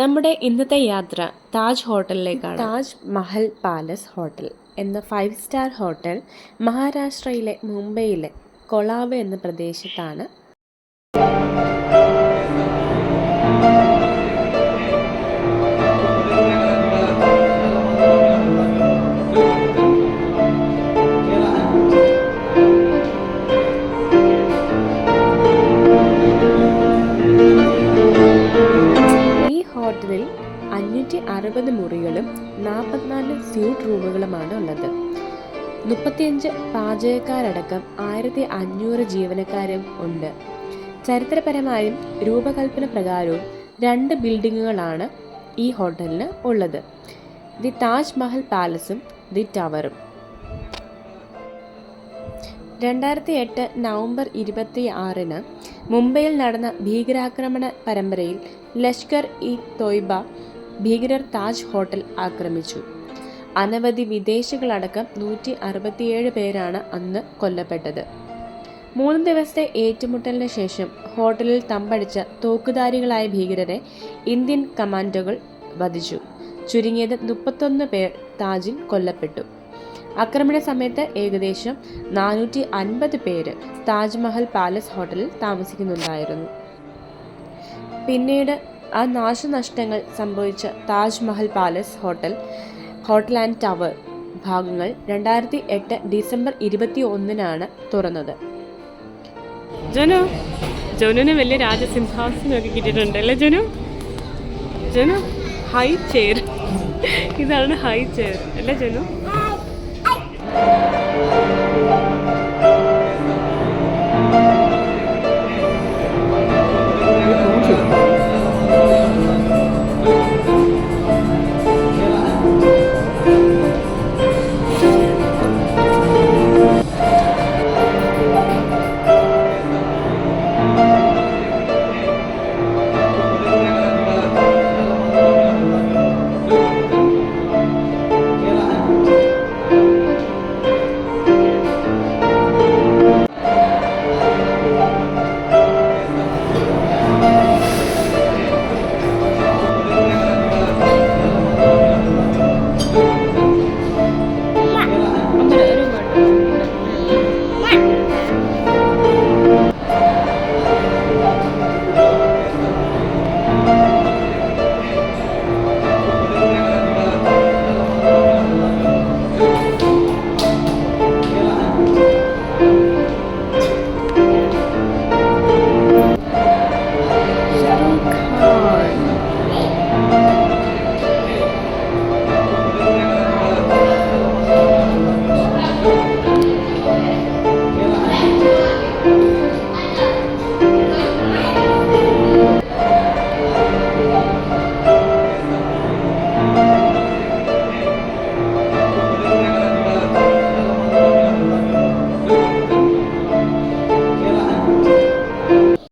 നമ്മുടെ ഇന്നത്തെ യാത്ര താജ് ഹോട്ടലിലേക്കാണ്. താജ് മഹൽ പാലസ് ഹോട്ടൽ എന്ന 5 സ്റ്റാർ ഹോട്ടൽ മഹാരാഷ്ട്രയിലെ മുംബൈയിലെ കൊളാവ് എന്ന പ്രദേശത്താണ്. ഹോട്ടലിൽ 560 മുറികളും 44 സ്യൂട്ട് റൂമുകളുമാണ് ഉള്ളത്. 35 പാചകക്കാരടക്കം 1500 ജീവനക്കാരും ഉണ്ട്. ചരിത്രപരമായും രൂപകൽപ്പന പ്രകാരവും 2 ബിൽഡിങ്ങുകളാണ് ഈ ഹോട്ടലിന് ഉള്ളത്: ദി താജ് മഹൽ പാലസും ദി ടവറും. 2008 നവംബർ 26 മുംബൈയിൽ നടന്ന ഭീകരാക്രമണ പരമ്പരയിൽ ലഷ്കർ ഇ തോയ്ബ ഭീകരർ താജ് ഹോട്ടൽ ആക്രമിച്ചു. അനവധി വിദേശികളടക്കം 167 പേരാണ് അന്ന് കൊല്ലപ്പെട്ടത്. 3 ദിവസത്തെ ഏറ്റുമുട്ടലിന് ശേഷം ഹോട്ടലിൽ തമ്പടിച്ച തോക്കുധാരികളായ ഭീകരരെ ഇന്ത്യൻ കമാൻഡോകൾ വധിച്ചു. ചുരുങ്ങിയത് 31 പേർ താജിൽ കൊല്ലപ്പെട്ടു. ആക്രമണ സമയത്ത് ഏകദേശം 450 പേര് താജ്മഹൽ പാലസ് ഹോട്ടലിൽ താമസിക്കുന്നുണ്ടായിരുന്നു. പിന്നീട് ആ നാശനഷ്ടങ്ങൾ സംഭവിച്ച Taj Mahal palace hotel and tower ഭാഗങ്ങൾ 2008 ഡിസംബർ 21 തുറന്നത്. ജോനുവിന് വലിയ രാജസിംഹാസനമൊക്കെ കിട്ടിയിട്ടുണ്ട് അല്ലേ ജോനു? ഹൈ ചെയർ, ഇതാണ് ഹൈ ചെയർ അല്ലേ ജോനു?